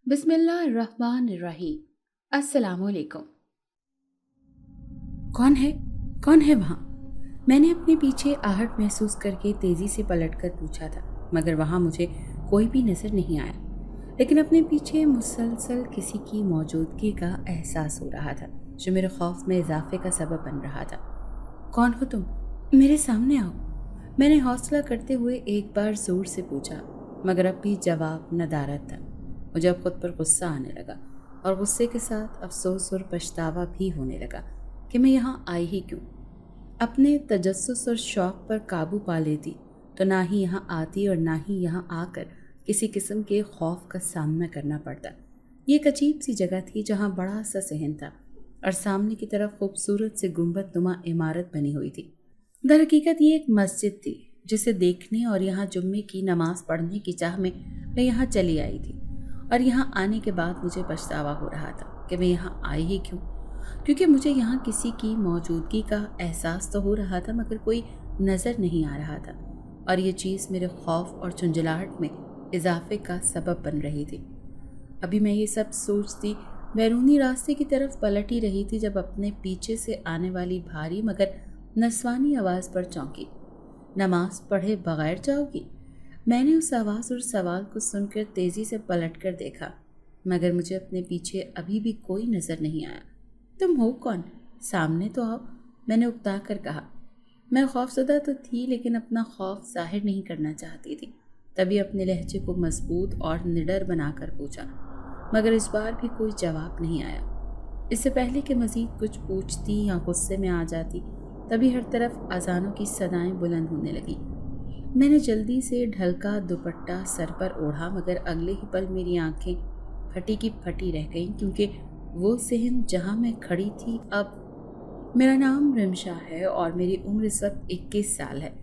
बिस्मिल्लाहिर्रहमानिर्रहीम। अस्सलामुअलैकुम। कौन है? कौन है वहाँ? मैंने अपने पीछे आहट महसूस करके तेजी से पलटकर पूछा था, मगर वहाँ मुझे कोई भी नजर नहीं आया। लेकिन अपने पीछे मुसलसल किसी की मौजूदगी का एहसास हो रहा था, जो मेरे खौफ में इजाफे का सबब बन रहा था। कौन हो तुम? मेरे सामने आओ, मैंने हौसला करते हुए एक बार जोर से पूछा, मगर अब भी जवाब नदारद था। मुझे अब खुद पर गुस्सा आने लगा और गुस्से के साथ अफसोस और पछतावा भी होने लगा कि मैं यहाँ आई ही क्यों। अपने तजस्सुस और शौक पर काबू पा लेती तो ना ही यहाँ आती और ना ही यहाँ आकर किसी किस्म के खौफ का सामना करना पड़ता। ये एक अजीब सी जगह थी जहाँ बड़ा सा सहन था और सामने की तरफ खूबसूरत से गुंबद नुमा इमारत बनी हुई थी। दर हकीकत ये एक मस्जिद थी जिसे देखने और यहाँ जुम्मे की नमाज पढ़ने की चाह में मैं यहाँ चली आई थी। और यहाँ आने के बाद मुझे पछतावा हो रहा था कि मैं यहाँ आई ही क्यों, क्योंकि मुझे यहाँ किसी की मौजूदगी का एहसास तो हो रहा था मगर कोई नज़र नहीं आ रहा था, और ये चीज़ मेरे खौफ और झुंझलाहट में इजाफे का सबब बन रही थी। अभी मैं ये सब सोचती बैरूनी रास्ते की तरफ पलट ही रही थी जब अपने पीछे से आने वाली भारी मगर नस्वानी आवाज़ पर चौंकी। नमाज पढ़े बगैर जाओगी? मैंने उस आवाज़ और सवाल को सुनकर तेज़ी से पलट कर देखा, मगर मुझे अपने पीछे अभी भी कोई नज़र नहीं आया। तुम हो कौन? सामने तो आओ, मैंने उकता कर कहा। मैं खौफज़दा तो थी लेकिन अपना खौफ जाहिर नहीं करना चाहती थी। तभी अपने लहजे को मजबूत और निडर बनाकर पूछा, मगर इस बार भी कोई जवाब नहीं आया। इससे पहले कि मज़ीद कुछ पूछती या गुस्से में आ जाती, तभी हर तरफ अजानों की सदाएं बुलंद होने लगी। मैंने जल्दी से ढलका दुपट्टा सर पर ओढ़ा, मगर अगले ही पल मेरी आंखें फटी की फटी रह गईं, क्योंकि वो सहन जहाँ मैं खड़ी थी अब। मेरा नाम रिमशा है और मेरी उम्र इस वक्त 21 साल है।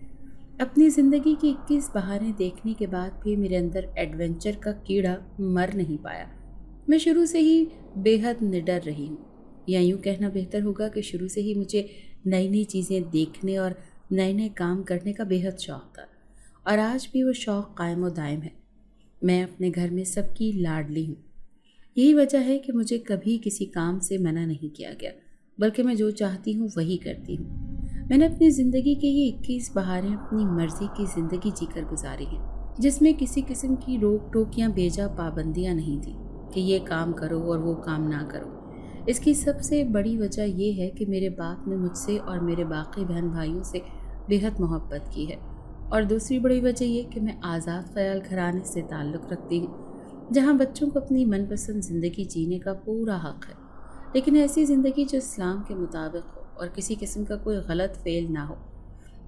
अपनी ज़िंदगी की 21 बहारें देखने के बाद भी मेरे अंदर एडवेंचर का कीड़ा मर नहीं पाया। मैं शुरू से ही बेहद निडर रही हूँ, या यूँ कहना बेहतर होगा कि शुरू से ही मुझे नई नई चीज़ें देखने और नए नए काम करने का बेहद शौक़ था, और आज भी वो शौक़ कायम व दायम है। मैं अपने घर में सबकी लाडली हूँ। यही वजह है कि मुझे कभी किसी काम से मना नहीं किया गया, बल्कि मैं जो चाहती हूँ वही करती हूँ। मैंने अपनी ज़िंदगी के ये 21 बहारें अपनी मर्ज़ी की ज़िंदगी जीकर गुजारी हैं, जिसमें किसी किस्म की रोक टोक या बेजा पाबंदियाँ नहीं थी कि ये काम करो और वो काम ना करो। इसकी सबसे बड़ी वजह यह है कि मेरे बाप ने मुझसे और मेरे बाकी बहन भाइयों से बेहद मोहब्बत की है, और दूसरी बड़ी वजह यह कि मैं आज़ाद ख्याल घराने से ताल्लुक़ रखती हूँ, जहाँ बच्चों को अपनी मनपसंद ज़िंदगी जीने का पूरा हक़ है, लेकिन ऐसी ज़िंदगी जो इस्लाम के मुताबिक हो और किसी किस्म का कोई गलत फ़ेल ना हो।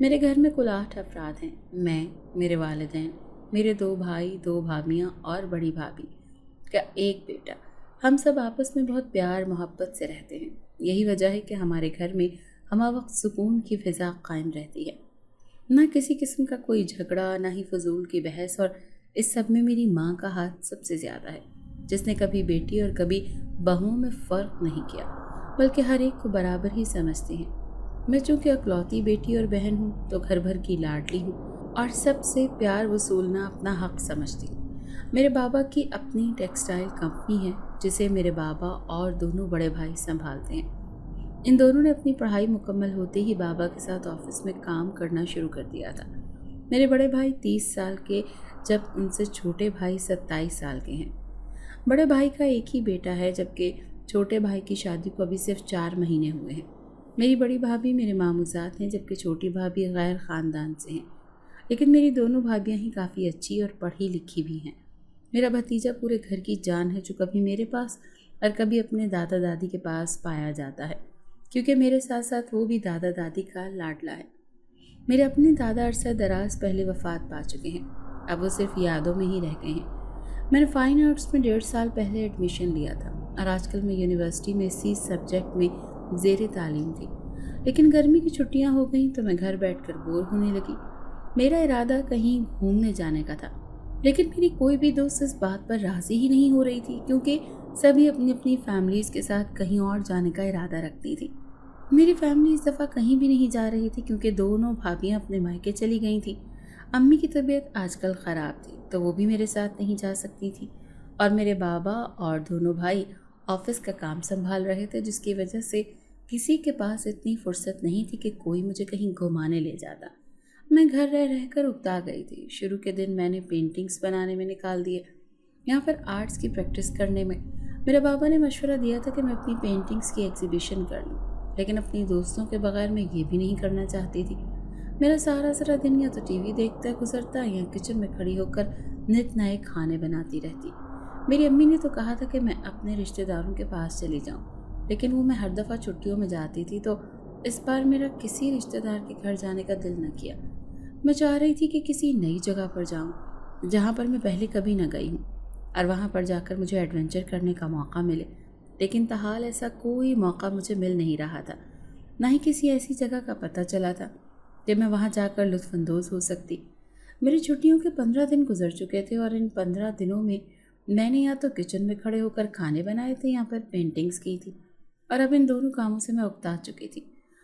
मेरे घर में कुल 8 अफराद हैं। मैं, मेरे वालिदैन, मेरे 2 भाई, 2 भाभियाँ और बड़ी भाभी का एक बेटा। हम सब आपस में बहुत प्यार मोहब्बत से रहते हैं। यही वजह है कि हमारे घर में हमा वक्त सुकून की फ़िज़ा कायम रहती है। ना किसी किस्म का कोई झगड़ा, ना ही फजूल की बहस, और इस सब में मेरी माँ का हाथ सबसे ज़्यादा है, जिसने कभी बेटी और कभी बहुओं में फ़र्क नहीं किया, बल्कि हर एक को बराबर ही समझती हैं। मैं चूँकि अकलौती बेटी और बहन हूँ तो घर भर की लाडली हूँ और सबसे प्यार वसूलना अपना हक समझती हूँ। मेरे बाबा की अपनी टेक्सटाइल कंपनी है जिसे मेरे बाबा और दोनों बड़े भाई संभालते हैं। इन दोनों ने अपनी पढ़ाई मुकम्मल होते ही बाबा के साथ ऑफिस में काम करना शुरू कर दिया था। मेरे बड़े भाई 30 साल के, जब उनसे छोटे भाई 27 साल के हैं। बड़े भाई का एक ही बेटा है, जबकि छोटे भाई की शादी को अभी सिर्फ 4 महीने हुए हैं। मेरी बड़ी भाभी मेरे मामूज़ात हैं, जबकि छोटी भाभी गैर ख़ानदान से हैं, लेकिन मेरी दोनों भाभियाँ ही काफ़ी अच्छी और पढ़ी लिखी भी हैं। मेरा भतीजा पूरे घर की जान है, जो कभी मेरे पास और कभी अपने दादा दादी के पास पाया जाता है, क्योंकि मेरे साथ साथ वो भी दादा दादी का लाडला है। मेरे अपने दादा अरसा दराज पहले वफ़ात पा चुके हैं, अब वो सिर्फ यादों में ही रह गए हैं। मैंने फ़ाइन आर्ट्स में 1.5 साल पहले एडमिशन लिया था और आजकल मैं यूनिवर्सिटी में इसी सब्जेक्ट में ज़ेर तालीम थी, लेकिन गर्मी की छुट्टियां हो गई तो मैं घर बैठकर बोर होने लगी। मेरा इरादा कहीं घूमने जाने का था, लेकिन मेरी कोई भी दोस्त इस बात पर राज़ी ही नहीं हो रही थी, क्योंकि सभी अपनी अपनी फैमिलीज़ के साथ कहीं और जाने का इरादा रखती थी। मेरी फैमिली इस दफ़ा कहीं भी नहीं जा रही थी, क्योंकि दोनों भाभियां अपने मायके चली गई थी। अम्मी की तबीयत आजकल ख़राब थी तो वो भी मेरे साथ नहीं जा सकती थी, और मेरे बाबा और दोनों भाई ऑफिस का काम संभाल रहे थे, जिसकी वजह से किसी के पास इतनी फुर्सत नहीं थी कि कोई मुझे कहीं घुमाने ले जाता। मैं घर रह रहकर उकता गई थी। शुरू के दिन मैंने पेंटिंग्स बनाने में निकाल दिए, यहाँ पर आर्ट्स की प्रैक्टिस करने में। मेरे बाबा ने मशवरा दिया था कि मैं अपनी पेंटिंग्स की एग्जीबिशन कर लूँ, लेकिन अपनी दोस्तों के बगैर मैं ये भी नहीं करना चाहती थी। मेरा सारा दिन या तो टीवी देखता गुजरता या किचन में खड़ी होकर नित नए खाने बनाती रहती। मेरी अम्मी ने तो कहा था कि मैं अपने रिश्तेदारों के पास चली जाऊं, लेकिन वो मैं हर दफ़ा छुट्टियों में जाती थी, तो इस बार मेरा किसी रिश्तेदार के घर जाने का दिल न किया। मैं चाह रही थी कि किसी नई जगह पर जाऊं जहां पर मैं पहले कभी न गई हूं और वहां पर जाकर मुझे एडवेंचर करने का मौका मिले, लेकिन ताहाल ऐसा कोई मौका मुझे मिल नहीं रहा था। ना ही किसी ऐसी जगह का पता चला था जब मैं वहां जाकर लुत्फ़अंदोज़ हो सकती। मेरी छुट्टियों के 15 दिन गुजर चुके थे और इन 15 दिनों में मैंने या तो किचन में खड़े होकर खाने बनाए थे या पर पेंटिंग्स की थी, और अब इन दोनों कामों से मैं उकता चुकी थी।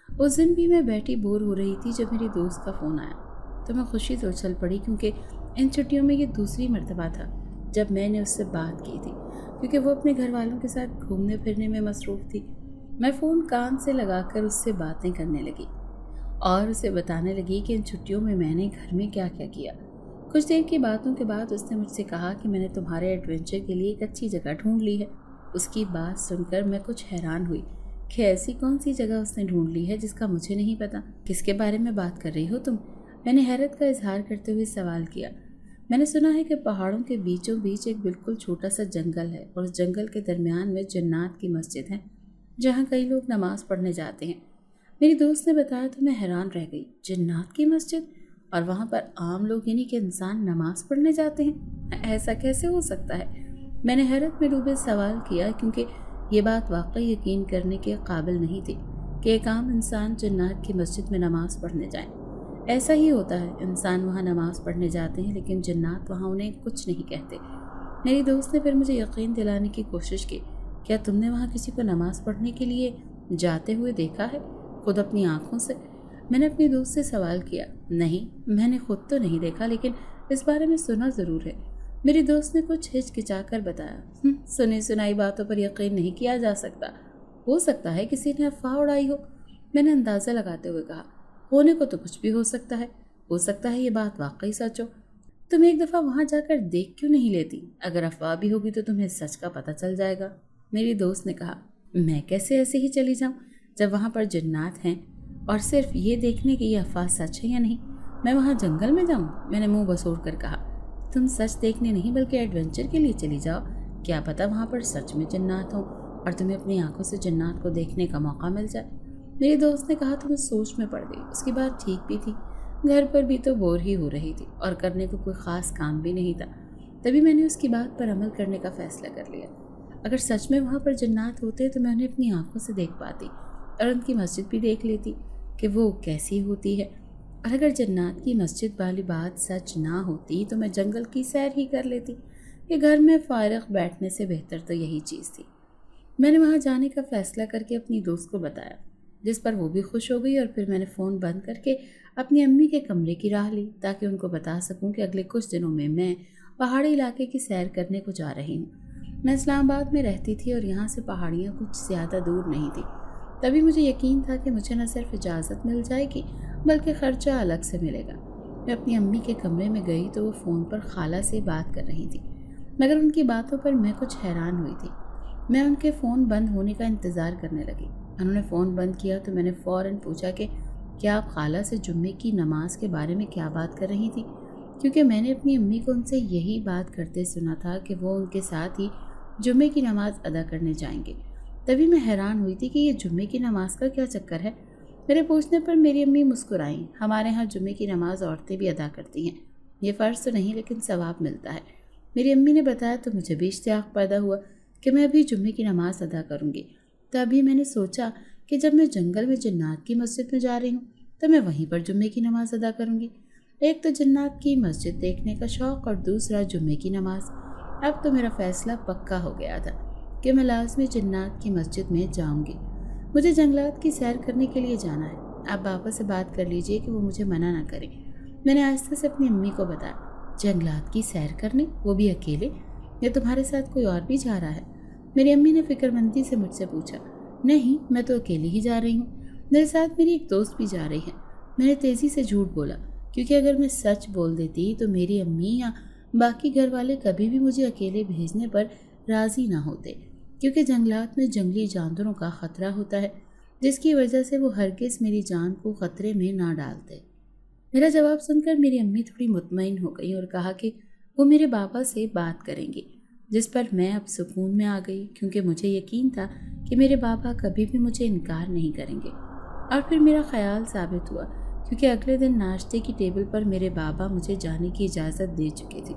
उस दिन भी मैं बैठी बोर हो रही थी जब मेरी दोस्त का फ़ोन आया, तो मैं खुशी से उछल पड़ी, क्योंकि इन छुट्टियों में ये दूसरी मर्तबा था जब मैंने उससे बात की थी, क्योंकि वो अपने घर वालों के साथ घूमने फिरने में मसरूफ़ थी। मैं फ़ोन कान से लगाकर उससे बातें करने लगी और उसे बताने लगी कि इन छुट्टियों में मैंने घर में क्या क्या किया। कुछ देर की बातों के बाद उसने मुझसे कहा कि मैंने तुम्हारे एडवेंचर के लिए एक अच्छी जगह ढूंढ ली है। उसकी बात सुनकर मैं कुछ हैरान हुई कि ऐसी कौन सी जगह उसने ढूंढ ली है जिसका मुझे नहीं पता। किसके बारे में बात कर रही हो तुम? मैंने हैरत का इजहार करते हुए सवाल किया। मैंने सुना है कि पहाड़ों के बीचों बीच एक बिल्कुल छोटा सा जंगल है और उस जंगल के दरमियान में जन्नात की मस्जिद है जहाँ कई लोग नमाज पढ़ने जाते हैं। मेरी दोस्त ने बताया तो मैं हैरान रह गई। जन्नात की मस्जिद, और वहाँ पर आम लोग यानी कि इंसान नमाज पढ़ने जाते हैं? ऐसा कैसे हो सकता है? मैंने हैरत में डूबे सवाल किया, क्योंकि ये बात वाकई यकीन करने के काबिल नहीं थी कि एक आम इंसान जन्नात की मस्जिद में नमाज पढ़ने जाए। ऐसा ही होता है, इंसान वहाँ नमाज पढ़ने जाते हैं लेकिन जन्नात वहाँ उन्हें कुछ नहीं कहते। मेरी दोस्त ने फिर मुझे यकीन दिलाने की कोशिश की। क्या तुमने वहाँ किसी को नमाज पढ़ने के लिए जाते हुए देखा है, खुद अपनी आँखों से? मैंने अपनी दोस्त से सवाल किया। नहीं, मैंने खुद तो नहीं देखा, लेकिन इस बारे में सुना ज़रूर है। मेरी दोस्त ने कुछ हिचकिचाकर बताया। सुनी सुनाई बातों पर यकीन नहीं किया जा सकता। हो सकता है किसी ने अफवाह उड़ाई हो, मैंने अंदाज़ा लगाते हुए कहा। होने को तो कुछ भी हो सकता है ये बात वाकई सच हो। तुम एक दफ़ा वहाँ जाकर देख क्यों नहीं लेती? अगर अफवाह भी होगी तो तुम्हें सच का पता चल जाएगा, मेरी दोस्त ने कहा। मैं कैसे ऐसे ही चली जाऊँ जब वहाँ पर जन्नात हैं, और सिर्फ ये देखने की ये अफवाह सच है या नहीं? मैं वहाँ जंगल में जाऊँ? मैंने मुंह बसोड़ कर कहा। तुम सच देखने नहीं बल्कि एडवेंचर के लिए चली जाओ। क्या पता वहाँ पर सच में जन्नात हो और तुम्हें अपनी आंखों से जन्नात को देखने का मौका मिल जाए। मेरी दोस्त ने कहा तो मैं सोच में पड़ गई। उसकी बात ठीक भी थी। घर पर भी तो बोर ही हो रही थी और करने को कोई ख़ास काम भी नहीं था। तभी मैंने उसकी बात पर अमल करने का फ़ैसला कर लिया। अगर सच में वहाँ पर जन्नात होते तो मैं उन्हें अपनी आंखों से देख पाती और उनकी मस्जिद भी देख लेती कि वो कैसी होती है। और अगर जन्नात की मस्जिद वाली बात सच ना होती तो मैं जंगल की सैर ही कर लेती। कि घर में फारिग बैठने से बेहतर तो यही चीज़ थी। मैंने वहाँ जाने का फ़ैसला करके अपनी दोस्त को बताया, जिस पर वो भी खुश हो गई। और फिर मैंने फ़ोन बंद करके अपनी अम्मी के कमरे की राह ली, ताकि उनको बता सकूं कि अगले कुछ दिनों में मैं पहाड़ी इलाके की सैर करने को जा रही हूँ। मैं इस्लामाबाद में रहती थी और यहाँ से पहाड़ियाँ कुछ ज़्यादा दूर नहीं थी। तभी मुझे यकीन था कि मुझे न सिर्फ इजाज़त मिल जाएगी बल्कि ख़र्चा अलग से मिलेगा। मैं अपनी अम्मी के कमरे में गई तो वो फ़ोन पर खाला से बात कर रही थी, मगर उनकी बातों पर मैं कुछ हैरान हुई थी। मैं उनके फ़ोन बंद होने का इंतज़ार करने लगी। उन्होंने फ़ोन बंद किया तो मैंने फ़ौरन पूछा कि क्या आप खाला से जुम्मे की नमाज़ के बारे में क्या बात कर रही थी, क्योंकि मैंने अपनी अम्मी को उनसे यही बात करते सुना था कि वो उनके साथ ही जुम्मे की नमाज़ अदा करने जाएंगे। तभी मैं हैरान हुई थी कि ये जुम्मे की नमाज़ का क्या चक्कर है। मेरे पूछने पर मेरी अम्मी मुस्कुराईं। हमारे यहाँ जुम्मे की नमाज़ औरतें भी अदा करती हैं, ये फ़र्ज़ तो नहीं लेकिन सवाब मिलता है। मेरी अम्मी ने बताया तो मुझे भी इश्तियाक़ पैदा हुआ कि मैं भी जुम्मे की नमाज़ अदा करूँगी। तभी मैंने सोचा कि जब मैं जंगल में जन्नात की मस्जिद में जा रही हूँ तो मैं वहीं पर जुम्मे की नमाज़ अदा करूँगी। एक तो जन्नात की मस्जिद देखने का शौक़ और दूसरा जुम्मे की नमाज़। अब तो मेरा फ़ैसला पक्का हो गया था कि मैं लाज़मी जन्नात की मस्जिद में जाऊँगी। मुझे जंगलात की सैर करने के लिए जाना है। आप बाबा से बात कर लीजिए कि वो मुझे मना ना करें। मैंने आहिस्ता से अपनी अम्मी को बताया। जंगलात की सैर करने, वो भी अकेले? या तुम्हारे साथ कोई और भी जा रहा है? मेरी अम्मी ने फिक्रमंदी से मुझसे पूछा। नहीं, मैं तो अकेली ही जा रही हूँ, मेरे साथ मेरी एक दोस्त भी जा रही है। मैंने तेज़ी से झूठ बोला, क्योंकि अगर मैं सच बोल देती तो मेरी अम्मी या बाकी घर वाले कभी भी मुझे अकेले भेजने पर राज़ी ना होते, क्योंकि जंगलात में जंगली जानवरों का ख़तरा होता है, जिसकी वजह से वो हरगिज़ मेरी जान को ख़तरे में ना डालते। मेरा जवाब सुनकर मेरी अम्मी थोड़ी मुतमईन हो गई और कहा कि वो मेरे बाबा से बात करेंगी, जिस पर मैं अब सुकून में आ गई, क्योंकि मुझे यकीन था कि मेरे बाबा कभी भी मुझे इनकार नहीं करेंगे। और फिर मेरा ख्याल साबित हुआ, क्योंकि अगले दिन नाश्ते की टेबल पर मेरे बाबा मुझे जाने की इजाज़त दे चुके थे,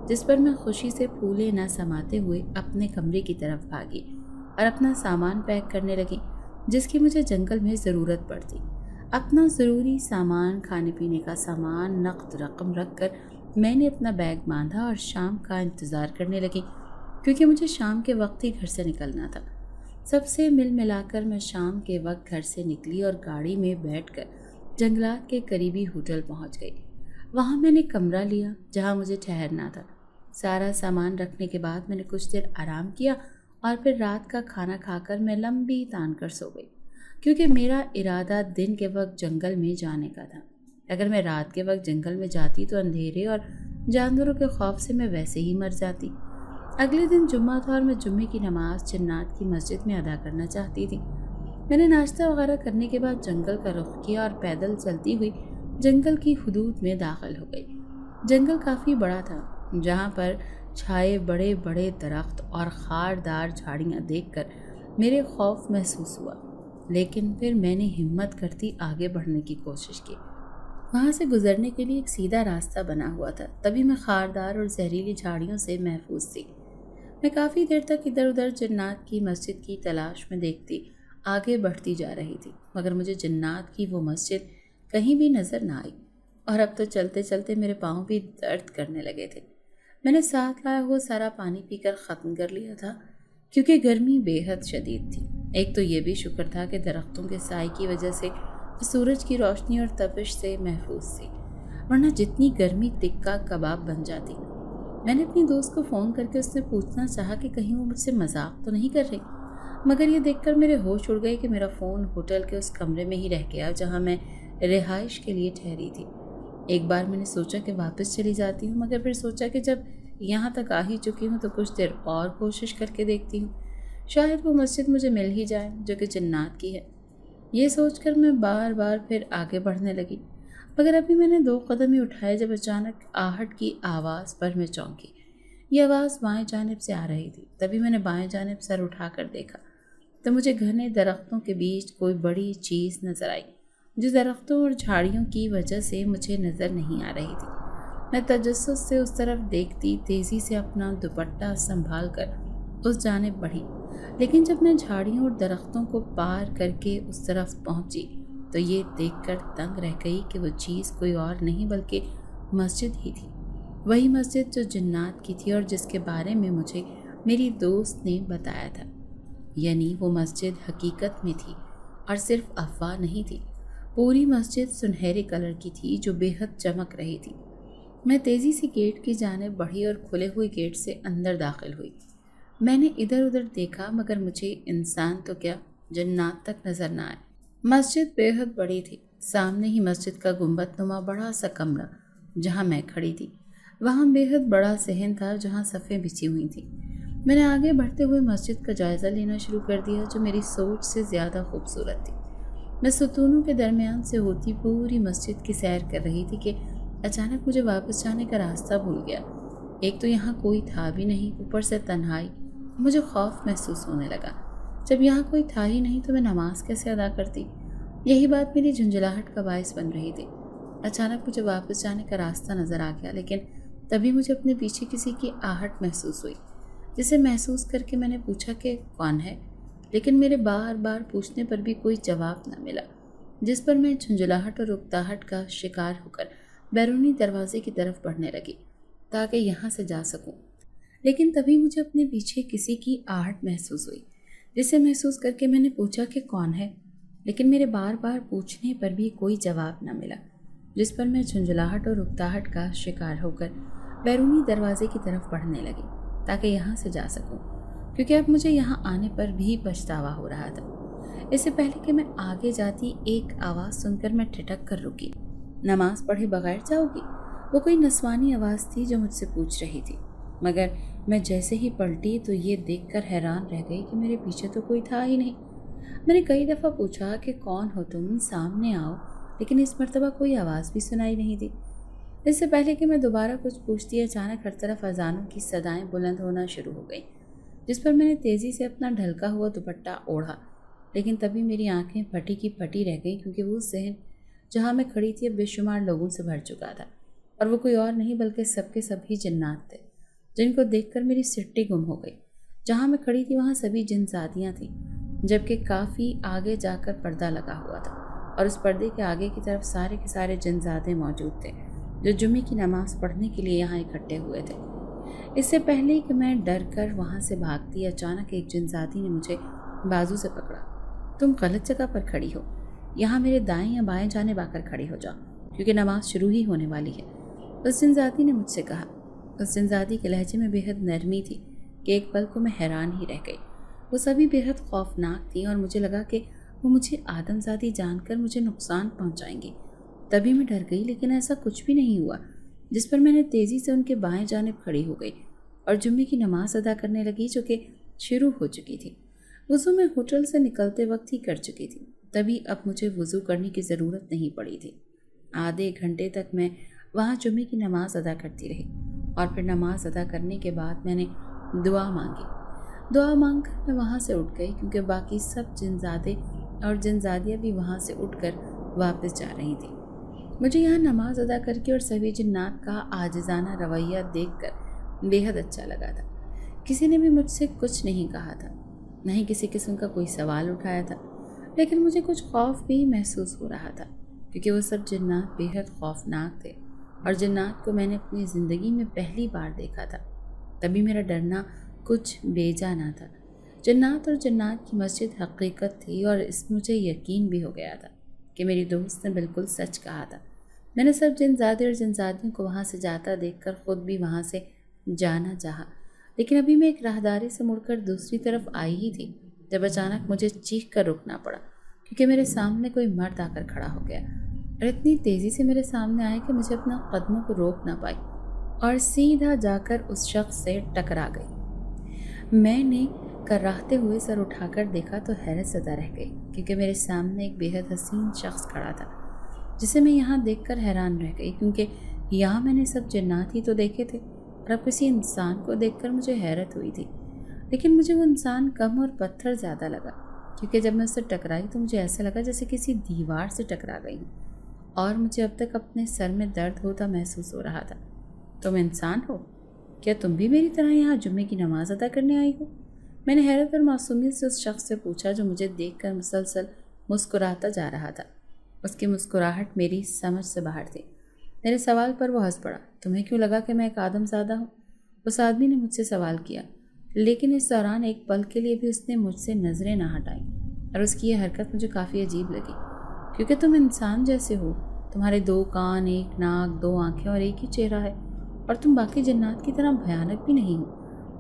जिस पर मैं खुशी से फूले न समाते हुए अपने कमरे की तरफ भागी और अपना सामान पैक करने लगी, जिसकी मुझे जंगल में ज़रूरत पड़ती। अपना ज़रूरी सामान, खाने पीने का सामान, नक़द रकम रख कर मैंने अपना बैग बांधा और शाम का इंतज़ार करने लगी, क्योंकि मुझे शाम के वक्त ही घर से निकलना था। सबसे मिल मिलाकर मैं शाम के वक्त घर से निकली और गाड़ी में बैठकर जंगलात के करीबी होटल पहुंच गई। वहां मैंने कमरा लिया जहां मुझे ठहरना था। सारा सामान रखने के बाद मैंने कुछ देर आराम किया और फिर रात का खाना खाकर मैं लंबी तान कर सो गई, क्योंकि मेरा इरादा दिन के वक्त जंगल में जाने का था। अगर मैं रात के वक्त जंगल में जाती तो अंधेरे और जानवरों के खौफ से मैं वैसे ही मर जाती। अगले दिन जुम्मा था और मैं जुम्मे की नमाज जन्नात की मस्जिद में अदा करना चाहती थी। मैंने नाश्ता वगैरह करने के बाद जंगल का रुख किया और पैदल चलती हुई जंगल की हुदूद में दाखिल हो गई। जंगल काफ़ी बड़ा था, जहाँ पर छाए बड़े बड़े दरख्त और खारदार झाड़ियाँ देखकर मेरे खौफ महसूस हुआ, लेकिन फिर मैंने हिम्मत करती आगे बढ़ने की कोशिश की। वहाँ से गुजरने के लिए एक सीधा रास्ता बना हुआ था, तभी मैं खारदार और जहरीली झाड़ियों से महफूज थी। मैं काफ़ी देर तक इधर उधर जन्नात की मस्जिद की तलाश में देखती आगे बढ़ती जा रही थी, मगर मुझे जन्नात की वो मस्जिद कहीं भी नज़र ना आई। और अब तो चलते चलते मेरे पाँव भी दर्द करने लगे थे। मैंने साथ लाया हुआ सारा पानी पीकर ख़त्म कर लिया था, क्योंकि गर्मी बेहद शदीद थी। एक तो ये भी शुक्र था कि दरख्तों के साए की वजह से सूरज की रोशनी और तपिश से महफूज थी, वरना जितनी गर्मी टिक्का कबाब बन जाती। मैंने अपनी दोस्त को फ़ोन करके उससे पूछना चाहा कि कहीं वो मुझसे मजाक तो नहीं कर रही, मगर ये देखकर मेरे होश उड़ गए कि मेरा फ़ोन होटल के उस कमरे में ही रह गया जहाँ मैं रिहाइश के लिए ठहरी थी। एक बार मैंने सोचा कि वापस चली जाती हूँ, मगर फिर सोचा कि जब यहाँ तक आ ही चुकी हूँ तो कुछ देर और कोशिश करके देखती हूँ, शायद वो मस्जिद मुझे मिल ही जाए जो कि जन्नात की है। ये सोचकर मैं बार बार फिर आगे बढ़ने लगी, मगर अभी मैंने 2 कदम ही उठाए जब अचानक आहट की आवाज़ पर मैं चौंकी। ये आवाज़ बाएं जानिब से आ रही थी। तभी मैंने बाएं जानिब सर उठाकर देखा तो मुझे घने दरख्तों के बीच कोई बड़ी चीज़ नज़र आई, जो दरख्तों और झाड़ियों की वजह से मुझे नज़र नहीं आ रही थी। मैं तजस्सुस से उस तरफ देखती तेज़ी से अपना दुपट्टा संभाल कर उस जानिब बढ़ी, लेकिन जब मैं झाड़ियों और दरख्तों को पार करके उस तरफ पहुंची तो ये देखकर दंग रह गई कि वो चीज़ कोई और नहीं बल्कि मस्जिद ही थी। वही मस्जिद जो जन्नात की थी और जिसके बारे में मुझे मेरी दोस्त ने बताया था। यानी वो मस्जिद हकीकत में थी और सिर्फ अफवाह नहीं थी। पूरी मस्जिद सुनहरे कलर की थी जो बेहद चमक रही थी। मैं तेज़ी से गेट की जानिब बढ़ी और खुले हुए गेट से अंदर दाखिल हुई। मैंने इधर उधर देखा, मगर मुझे इंसान तो क्या जन्नात तक नज़र न आए। मस्जिद बेहद बड़ी थी। सामने ही मस्जिद का गुंबदनुमा बड़ा सा कमरा जहाँ मैं खड़ी थी, वहाँ बेहद बड़ा सहन था जहाँ सफ़ें बिछी हुई थी। मैंने आगे बढ़ते हुए मस्जिद का जायज़ा लेना शुरू कर दिया, जो मेरी सोच से ज़्यादा खूबसूरत थी। मैं सुतूनों के दरमियान से होती पूरी मस्जिद की सैर कर रही थी कि अचानक मुझे वापस जाने का रास्ता भूल गया। एक तो यहाँ कोई था भी नहीं, ऊपर से तन्हाई। मुझे खौफ महसूस होने लगा। जब यहाँ कोई था ही नहीं तो मैं नमाज कैसे अदा करती? यही बात मेरी झुंझलाहट का बायस बन रही थी। अचानक मुझे वापस जाने का रास्ता नज़र आ गया, लेकिन तभी मुझे अपने पीछे किसी की आहट महसूस हुई, जिसे महसूस करके मैंने पूछा कि कौन है, लेकिन मेरे बार बार पूछने पर भी कोई जवाब न मिला, जिस पर मैं झुंझलाहट और उकताहट का शिकार होकर बैरूनी दरवाजे की तरफ बढ़ने लगी ताकि यहाँ से जा सकूं। लेकिन तभी मुझे अपने पीछे किसी की आहट महसूस हुई, जिसे महसूस करके मैंने पूछा कि कौन है, लेकिन मेरे बार बार पूछने पर भी कोई जवाब न मिला, जिस पर मैं झुंझलाहट और उकताहट का शिकार होकर बैरूनी दरवाजे की तरफ बढ़ने लगी ताकि यहाँ से जा सकूं, क्योंकि अब मुझे यहाँ आने पर भी पछतावा हो रहा था। इससे पहले कि मैं आगे जाती, एक आवाज़ सुनकर मैं ठिठक कर रुकी। नमाज पढ़े बगैर जाओगी? वो कोई नस्वानी आवाज़ थी जो मुझसे पूछ रही थी, मगर मैं जैसे ही पलटी तो ये देखकर हैरान रह गई कि मेरे पीछे तो कोई था ही नहीं। मैंने कई दफ़ा पूछा कि कौन हो तुम, सामने आओ, लेकिन इस मर्तबा कोई आवाज़ भी सुनाई नहीं दी। इससे पहले कि मैं दोबारा कुछ पूछती, अचानक हर तरफ अजानों की सदाएं बुलंद होना शुरू हो गई, जिस पर मैंने तेज़ी से अपना ढलका हुआ दुपट्टा ओढ़ा। लेकिन तभी मेरी आंखें फटी की फटी रह गई, क्योंकि वो जहन जहाँ मैं खड़ी थी अब बेशुमार लोगों से भर चुका था, और वो कोई और नहीं बल्कि सबके सभी जिन्नात थे, जिनको देखकर मेरी सिट्टी गुम हो गई। जहाँ मैं खड़ी थी वहाँ सभी जिनजादियाँ थीं, जबकि काफ़ी आगे जाकर पर्दा लगा हुआ था, और उस पर्दे के आगे की तरफ सारे के सारे जिनजादे मौजूद थे जो जुम्मे की नमाज़ पढ़ने के लिए यहाँ इकट्ठे हुए थे। इससे पहले कि मैं डर कर वहाँ से भागती, अचानक एक जिनजादी ने मुझे बाजू से पकड़ा। तुम गलत जगह पर खड़ी हो, यहाँ मेरे दाएं या बाएं जानिब आकर खड़ी हो जाओ, क्योंकि नमाज शुरू ही होने वाली है, उस जिनजादी ने मुझसे कहा। उस जिनजादी के लहजे में बेहद नरमी थी कि एक पल को मैं हैरान ही रह गई। वो सभी बेहद खौफनाक थी और मुझे लगा कि वो मुझे आदमजादी जानकर मुझे नुकसान पहुंचाएंगी। तभी मैं डर गई, लेकिन ऐसा कुछ भी नहीं हुआ, जिस पर मैंने तेज़ी से उनके बाएं जानिब खड़ी हो गई और जुम्मे की नमाज अदा करने लगी, जो कि शुरू हो चुकी थी। वज़ू मैं होटल से निकलते वक्त ही कर चुकी थी, तभी अब मुझे वज़ू करने की ज़रूरत नहीं पड़ी थी। आधे घंटे तक मैं वहाँ जुम्मे की नमाज अदा करती रही, और फिर नमाज अदा करने के बाद मैंने दुआ मांगी। दुआ मांगकर मैं वहाँ से उठ गई, क्योंकि बाकी सब जिनजादे और जिनजादियाँ भी वहाँ से उठकर वापस जा रही थी। मुझे यहाँ नमाज अदा करके और सभी जिन्नात का आजिज़ाना रवैया देखकर बेहद अच्छा लगा था। किसी ने भी मुझसे कुछ नहीं कहा था, न ही किसी किस्म का कोई सवाल उठाया था, लेकिन मुझे कुछ खौफ भी महसूस हो रहा था, क्योंकि वो सब जिन्नात बेहद खौफनाक थे, और जिन्नात को मैंने अपनी ज़िंदगी में पहली बार देखा था। तभी मेरा डरना कुछ बेजा ना था। जिन्नात और जिन्नात की मस्जिद हकीकत थी, और इस मुझे यकीन भी हो गया था कि मेरी दोस्त ने बिल्कुल सच कहा था। मैंने सब जिनजादे और जिनजादियों को वहाँ से जाता देखकर ख़ुद भी वहाँ से जाना चाहा, लेकिन अभी मैं एक राहदारी से मुड़कर दूसरी तरफ आई ही थी जब अचानक मुझे चीख कर रुकना पड़ा, क्योंकि मेरे सामने कोई मर्द आकर खड़ा हो गया और इतनी तेज़ी से मेरे सामने आया कि मुझे अपना कदमों को रोक ना पाई और सीधा जाकर उस शख्स से टकरा गई। मैंने कराहते हुए सर उठाकर देखा तो हैरत ज़दा रह गई, क्योंकि मेरे सामने एक बेहद हसीन शख्स खड़ा था, जिसे मैं यहाँ देखकर हैरान रह गई, क्योंकि यहाँ मैंने सब जिन्नात ही तो देखे थे, और अब किसी इंसान को देखकर मुझे हैरत हुई थी। लेकिन मुझे वो इंसान कम और पत्थर ज़्यादा लगा, क्योंकि जब मैं उससे टकराई तो मुझे ऐसा लगा जैसे किसी दीवार से टकरा गई, और मुझे अब तक अपने सर में दर्द होता महसूस हो रहा था। तुम इंसान हो? क्या तुम भी मेरी तरह यहाँ जुम्मे की नमाज अदा करने आई हो? मैंने हैरत और मासूमियत से उस शख्स से पूछा, जो मुझे देखकर मुसलसल मुस्कुराता जा रहा था। उसकी मुस्कुराहट मेरी समझ से बाहर थी। मेरे सवाल पर वो हंस पड़ा। तुम्हें क्यों लगा कि मैं एक आदमज़ादा हूँ? उस आदमी ने मुझसे सवाल किया, लेकिन इस दौरान एक पल के लिए भी उसने मुझसे नज़रें ना हटाई, और उसकी यह हरकत मुझे काफ़ी अजीब लगी, क्योंकि तुम इंसान जैसे हो। तुम्हारे 2 कान, 1 नाक, 2 आँखें और एक ही चेहरा है, और तुम बाकी जन्नात की तरह भयानक भी नहीं हो।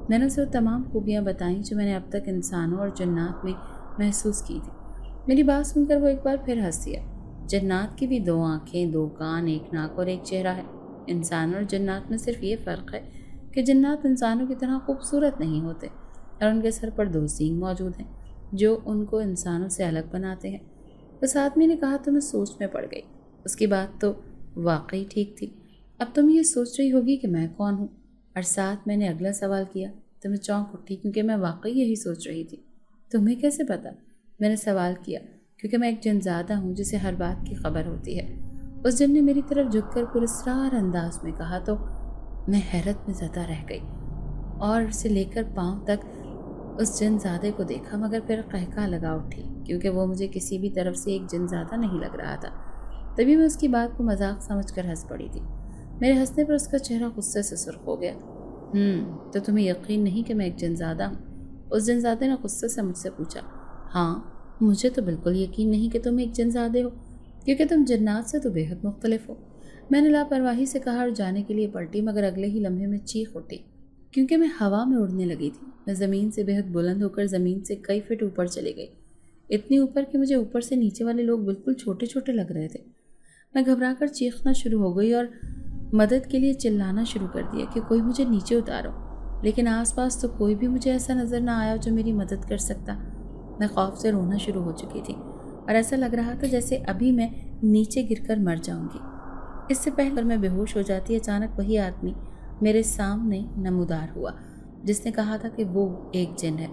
मैंने उसे वो तमाम खूबियाँ बताईं जो मैंने अब तक इंसानों और जन्नात में महसूस की थी। मेरी बात सुनकर वो एक बार फिर हंस दिया। जन्नात की भी 2 आँखें, 2 कान, 1 नाक और एक चेहरा है। इंसान और जन्नात में सिर्फ ये फ़र्क है कि जन्नात इंसानों की तरह खूबसूरत नहीं होते, और उनके सर पर 2 सींग मौजूद हैं जो उनको इंसानों से अलग बनाते हैं। उस आदमी ने कहा तो मैं सोच में पड़ गई। उसकी बात तो वाकई ठीक थी। अब तुम ये सोच रही होगी कि मैं कौन हूँ? और साथ मैंने अगला सवाल किया तो मैं चौंक उठी, क्योंकि मैं वाकई यही सोच रही थी। तुम्हें कैसे पता? मैंने सवाल किया, क्योंकि मैं एक जिनज़ादा हूँ जिसे हर बात की खबर होती है। उस जिन ने मेरी तरफ झुककर पुरस्कार अंदाज में कहा तो मैं हैरत में ज़दा रह गई और से लेकर पाँव तक उस जिनज़ादे को देखा, मगर फिर कहका लगा उठी, क्योंकि वो मुझे किसी भी तरफ से एक जिनज़ादा नहीं लग रहा था। तभी मैं उसकी बात को मजाक समझकर हंस पड़ी थी। मेरे हंसने पर उसका चेहरा गुस्से से सुर्ख हो गया। तो तुम्हें यकीन नहीं कि मैं एक जिनज़ादा हूँ? उस जिनज़ादे ने गुस्से से मुझसे पूछा। हाँ, मुझे तो बिल्कुल यकीन नहीं कि तुम एक जिनज़ादे हो, क्योंकि तुम जन्नात से तो बेहद मुख्तलिफ हो। मैंने लापरवाही से कहा और जाने के लिए पलटी, मगर अगले ही लम्हे में चीख उठी। کیونکہ میں ہوا میں اڑنے لگی تھی۔ میں زمین سے بہت بلند ہو کر زمین سے کئی فٹ اوپر چلی گئی، اتنی اوپر کہ مجھے اوپر سے نیچے والے لوگ بالکل چھوٹے چھوٹے لگ رہے تھے۔ میں گھبرا کر چیخنا شروع ہو گئی اور مدد کے لیے چلانا شروع کر دیا کہ کوئی مجھے نیچے اتارو، لیکن آس پاس تو کوئی بھی مجھے ایسا نظر نہ آیا جو میری مدد کر سکتا۔ میں خوف سے رونا شروع ہو چکی تھی اور ایسا لگ رہا تھا جیسے ابھی میں نیچے گر کر مر جاؤں گی۔ اس سے پہلے میں بے ہوش ہو جاتی، اچانک وہی آدمی میرے سامنے نمودار ہوا جس نے کہا تھا کہ وہ ایک جن ہے۔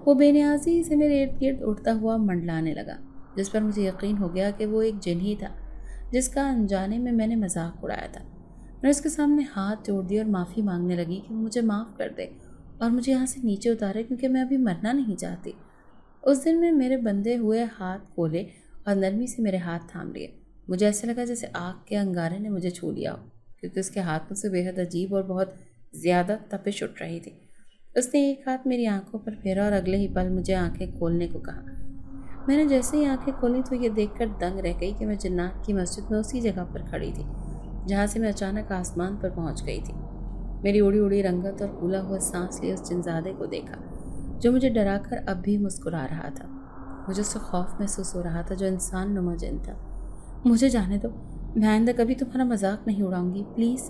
وہ بے نیازی سے میرے ارد گرد اڑتا ہوا منڈلانے لگا، جس پر مجھے یقین ہو گیا کہ وہ ایک جن ہی تھا جس کا انجانے میں نے مذاق اڑایا تھا۔ میں اس کے سامنے ہاتھ جوڑ دیا اور معافی مانگنے لگی کہ وہ مجھے معاف کر دے اور مجھے یہاں سے نیچے اتارے، کیونکہ میں ابھی مرنا نہیں چاہتی۔ اس دن میں میرے بندھے ہوئے ہاتھ کھولے اور نرمی سے میرے ہاتھ تھام لیے۔ مجھے ایسا لگا جیسے آگ کے انگارے نے مجھے چھو لیا ہو، کیونکہ اس کے ہاتھوں سے بے حد عجیب اور بہت زیادہ تپش اٹھ رہی تھی۔ اس نے ایک ہاتھ میری آنکھوں پر پھیرا اور اگلے ہی پل مجھے آنکھیں کھولنے کو کہا۔ میں نے جیسے ہی آنکھیں کھولیں تو یہ دیکھ کر دنگ رہ گئی کہ میں جنات کی مسجد میں اسی جگہ پر کھڑی تھی جہاں سے میں اچانک آسمان پر پہنچ گئی تھی۔ میری اڑی اڑی رنگت اور پھولا ہوا سانس لیے اس جنزادے کو دیکھا جو مجھے ڈرا کر اب بھی مسکرا رہا تھا۔ مجھے اس سے خوف محسوس ہو رہا تھا جو انسان نما جن تھا۔ مجھے جانے دو، میں آئندہ کبھی تمہارا مذاق نہیں اڑاؤں گی، پلیز،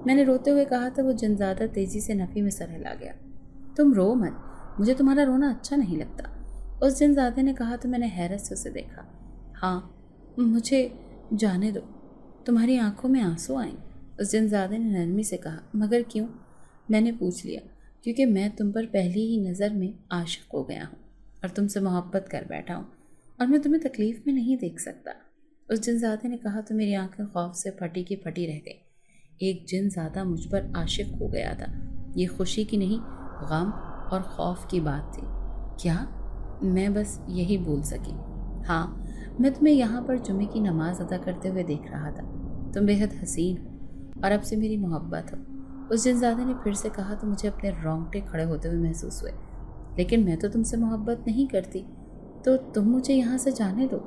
میں نے روتے ہوئے کہا تھا۔ وہ جنزادہ تیزی سے نفی میں سر ہلا گیا۔ تم رو مت، مجھے تمہارا رونا اچھا نہیں لگتا، اس جنزادے نے کہا تو میں نے حیرت سے اسے دیکھا۔ ہاں، مجھے جانے دو، تمہاری آنکھوں میں آنسو آئیں، اس جنزادے نے نرمی سے کہا۔ مگر کیوں؟ میں نے پوچھ لیا۔ کیونکہ میں تم پر پہلی ہی نظر میں عاشق ہو گیا ہوں اور تم سے محبت کر بیٹھا ہوں، اور میں تمہیں تکلیف میں نہیں دیکھ سکتا، اس جنزادے نے کہا تو میری آنکھیں خوف سے پھٹی کی پھٹی رہ گئی۔ ایک جنزادہ مجھ پر عاشق ہو گیا تھا، یہ خوشی کی نہیں، غم اور خوف کی بات تھی۔ کیا؟ میں بس یہی بول سکی۔ ہاں، میں تمہیں یہاں پر جمعے کی نماز ادا کرتے ہوئے دیکھ رہا تھا، تم بے حد حسین ہو اور اب سے میری محبت ہو، اس جنزادے نے پھر سے کہا تو مجھے اپنے رونگٹے کھڑے ہوتے ہوئے محسوس ہوئے۔ لیکن میں تو تم سے محبت نہیں کرتی، تو تم مجھے یہاں سے جانے دو،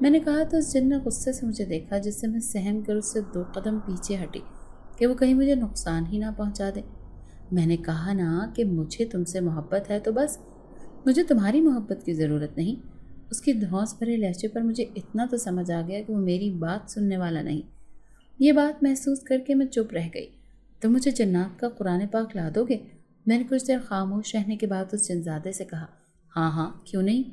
میں نے کہا تو اس جن نے غصے سے مجھے دیکھا، جس سے میں سہم کر اس سے 2 قدم پیچھے ہٹی کہ وہ کہیں مجھے نقصان ہی نہ پہنچا دے۔ میں نے کہا نا کہ مجھے تم سے محبت ہے تو بس، مجھے تمہاری محبت کی ضرورت نہیں۔ اس کی دھونس بھرے لہجے پر مجھے اتنا تو سمجھ آ گیا کہ وہ میری بات سننے والا نہیں۔ یہ بات محسوس کر کے میں چپ رہ گئی۔ تو مجھے جنات کا قرآن پاک لا دو گے؟ میں نے کچھ دیر خاموش رہنے کے بعد اس جنزادے سے کہا۔ ہاں ہاں، کیوں نہیں؟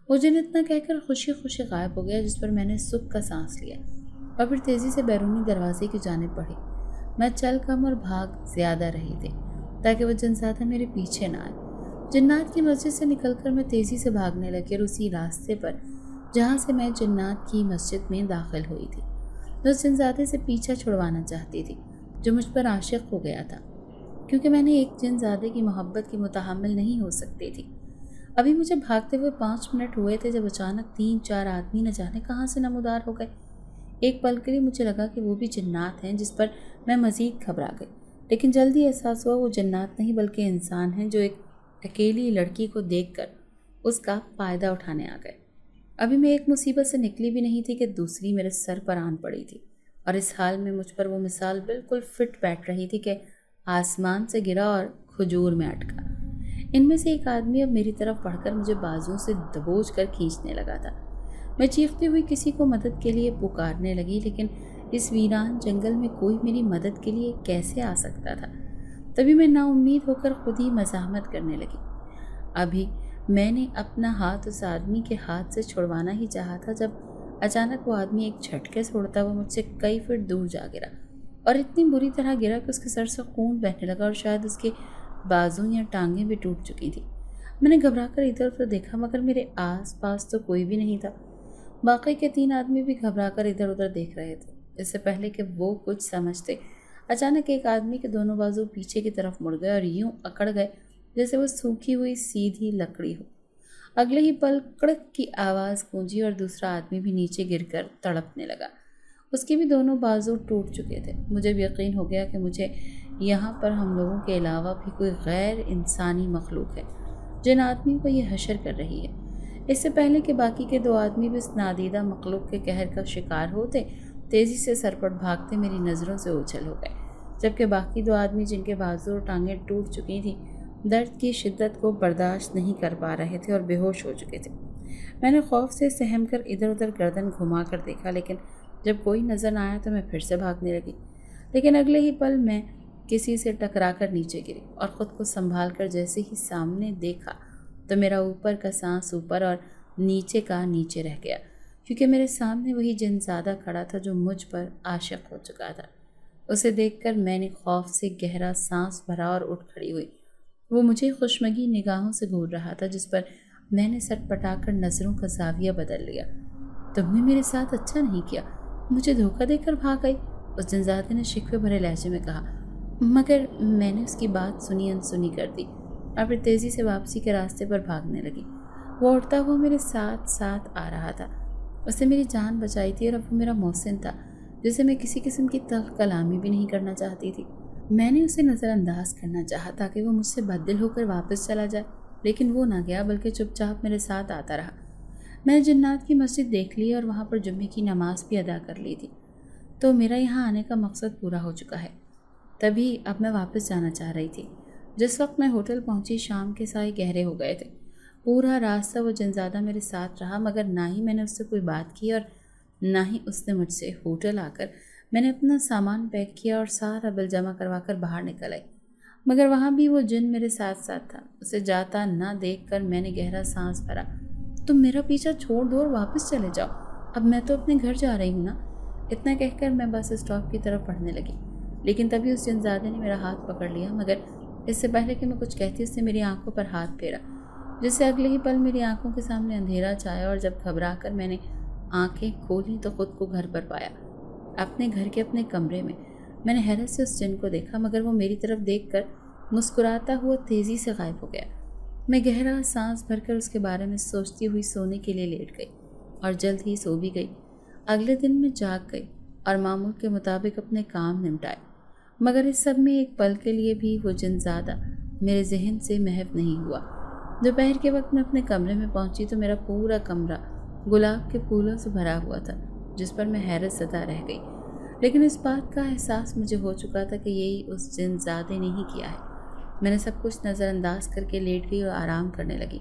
وہ جن اتنا کہہ کر خوشی خوشی غائب ہو گیا، جس پر میں نے سکھ کا سانس لیا اور پھر تیزی سے بیرونی دروازے کی جانب بڑھی۔ میں چل کم اور بھاگ زیادہ رہی تھی تاکہ وہ جنزادہ میرے پیچھے نہ آئے۔ جنات کی مسجد سے نکل کر میں تیزی سے بھاگنے لگی اور اسی راستے پر جہاں سے میں جنات کی مسجد میں داخل ہوئی تھی میں اس جنزادے سے پیچھا چھڑوانا چاہتی تھی جو مجھ پر عاشق ہو گیا تھا، کیونکہ میں نے ایک جنزادے کی محبت کی متحمل نہیں ہو سکتی تھی۔ ابھی مجھے بھاگتے ہوئے 5 منٹ ہوئے تھے جب اچانک 3-4 آدمی نہ جانے کہاں سے نمودار ہو گئے۔ ایک پل کے لیے مجھے لگا کہ وہ بھی جنات ہیں، جس پر میں مزید گھبرا گئی، لیکن جلدی احساس ہوا وہ جنات نہیں بلکہ انسان ہیں جو ایک اکیلی لڑکی کو دیکھ کر اس کا فائدہ اٹھانے آ گئے۔ ابھی میں ایک مصیبت سے نکلی بھی نہیں تھی کہ دوسری میرے سر پر آن پڑی تھی، اور اس حال میں مجھ پر وہ مثال بالکل فٹ بیٹھ رہی تھی کہ آسمان سے گرا اور کھجور میں اٹکا۔ ان میں سے ایک آدمی اب میری طرف بڑھ کر مجھے بازوؤں سے دبوچ کر کھینچنے لگا تھا۔ میں چیختی ہوئی کسی کو مدد کے لیے پکارنے لگی، لیکن اس ویران جنگل میں کوئی میری مدد کے لیے کیسے آ سکتا تھا؟ تبھی میں نا امید ہو کر خود ہی مزاحمت کرنے لگی۔ ابھی میں نے اپنا ہاتھ اس آدمی کے ہاتھ سے چھڑوانا ہی چاہا تھا جب اچانک وہ آدمی ایک جھٹکے سے اڑتا ہوا مجھ سے کئی فٹ دور جا گرا، اور اتنی بری طرح گرا کہ اس کے سر سے خون بہنے لگا اور شاید اس کے بازو یا ٹانگیں بھی ٹوٹ چکی تھیں۔ میں نے گھبرا کر ادھر ادھر دیکھا مگر میرے آس پاس تو کوئی بھی نہیں تھا۔ باقی کے 3 آدمی بھی گھبرا کر ادھر ادھر دیکھ رہے تھے۔ اس سے پہلے کہ وہ کچھ سمجھتے، اچانک ایک آدمی کے دونوں بازو پیچھے کی طرف مڑ گئے اور یوں اکڑ گئے جیسے وہ سوکھی ہوئی سیدھی لکڑی ہو۔ اگلے ہی پل کڑک کی آواز گونجی اور دوسرا آدمی بھی نیچے گر کر تڑپنے لگا۔ اس کے بھی دونوں بازو ٹوٹ چکے تھے۔ مجھے بھی یقین ہو گیا کہ مجھے یہاں پر ہم لوگوں کے علاوہ بھی کوئی غیر انسانی مخلوق ہے جن آدمیوں کو یہ حشر کر رہی ہے۔ اس سے پہلے کہ باقی کے 2 آدمی بھی اس نادیدہ مخلوق کے قہر کا شکار ہوتے، تیزی سے سرپٹ بھاگتے میری نظروں سے اوجھل ہو گئے۔ जबकि बाकी दो आदमी जिनके बाजू और टांगें टूट चुकी थीं दर्द की शिद्दत को बर्दाश्त नहीं कर पा रहे थे और बेहोश हो चुके थे। मैंने खौफ से सहम कर इधर उधर गर्दन घुमा कर देखा, लेकिन जब कोई नज़र न आया तो मैं फिर से भागने लगी। लेकिन अगले ही पल मैं किसी से टकरा कर नीचे गिरी और ख़ुद को संभाल कर जैसे ही सामने देखा तो मेरा ऊपर का सांस ऊपर और नीचे का नीचे रह गया, क्योंकि मेरे सामने वही जिनज़ादा खड़ा था जो मुझ पर आशिक हो चुका था। उसे देखकर मैंने खौफ से गहरा सांस भरा और उठ खड़ी हुई। वो मुझे खुशमगी निगाहों से घूर रहा था, जिस पर मैंने सटपटाकर नज़रों का जाविया बदल लिया। तुमने मेरे साथ अच्छा नहीं किया, मुझे धोखा देकर भाग गई, उस जिनजादे ने शिकवे भरे लहजे में कहा। मगर मैंने उसकी बात सुनी अनसुनी कर दी और फिर तेज़ी से वापसी के रास्ते पर भागने लगी। वो उड़ता हुआ मेरे साथ साथ आ रहा था। उसने मेरी जान बचाई थी और अब वो मेरा मोहसिन था, जिसे मैं किसी किस्म की तल्ख कलामी भी नहीं करना चाहती थी। मैंने उसे नज़रअंदाज करना चाहा ताकि वो मुझसे बददिल होकर वापस चला जाए, लेकिन वो ना गया बल्कि चुपचाप मेरे साथ आता रहा। मैंने जन्नात की मस्जिद देख ली और वहाँ पर जुम्मे की नमाज भी अदा कर ली थी, तो मेरा यहाँ आने का मकसद पूरा हो चुका है। तभी अब मैं वापस जाना चाह रही थी। जिस वक्त मैं होटल पहुँची शाम के साए गहरे हो गए थे। पूरा रास्ता वो जिनज़ादा मेरे साथ रहा, मगर ना ही मैंने उससे कोई बात की और ना ही उसने मुझसे। होटल आकर मैंने अपना सामान पैक किया और सारा बिल जमा करवा कर बाहर निकल आई, मगर वहाँ भी वो जिन मेरे साथ साथ था। उसे जाता ना देख कर मैंने गहरा सांस भरा। तुम मेरा पीछा छोड़ दो और वापस चले जाओ, अब मैं तो अपने घर जा रही हूँ ना। इतना कहकर मैं बस स्टॉप की तरफ बढ़ने लगी, लेकिन तभी उस जिनज़ादे ने मेरा हाथ पकड़ लिया। मगर इससे पहले कि मैं कुछ कहती उसने मेरी आंखों पर हाथ फेरा, जिससे अगले ही पल मेरी आंखों के सामने अंधेरा छाया और जब घबरा कर मैंने आंखें खोली तो खुद को घर पर पाया, अपने घर के अपने कमरे में। मैंने हैरत से उस जिन को देखा, मगर वो मेरी तरफ देखकर मुस्कुराता हुआ तेज़ी से गायब हो गया। मैं गहरा सांस भरकर उसके बारे में सोचती हुई सोने के लिए लेट गई और जल्द ही सो भी गई। अगले दिन मैं जाग गई और मामूल के मुताबिक अपने काम निपटाए, मगर इस सब में एक पल के लिए भी वो जिनज़ादा मेरे जहन से महव नहीं हुआ। दोपहर के वक्त मैं अपने कमरे में पहुंची तो मेरा पूरा कमरा गुलाब के फूलों से भरा हुआ था, जिस पर मैं हैरत ज़दा रह गई। लेकिन इस बात का एहसास मुझे हो चुका था कि यही उस जिनज़ादे ने ही किया है। मैंने सब कुछ नज़रअंदाज करके लेट गई और आराम करने लगी।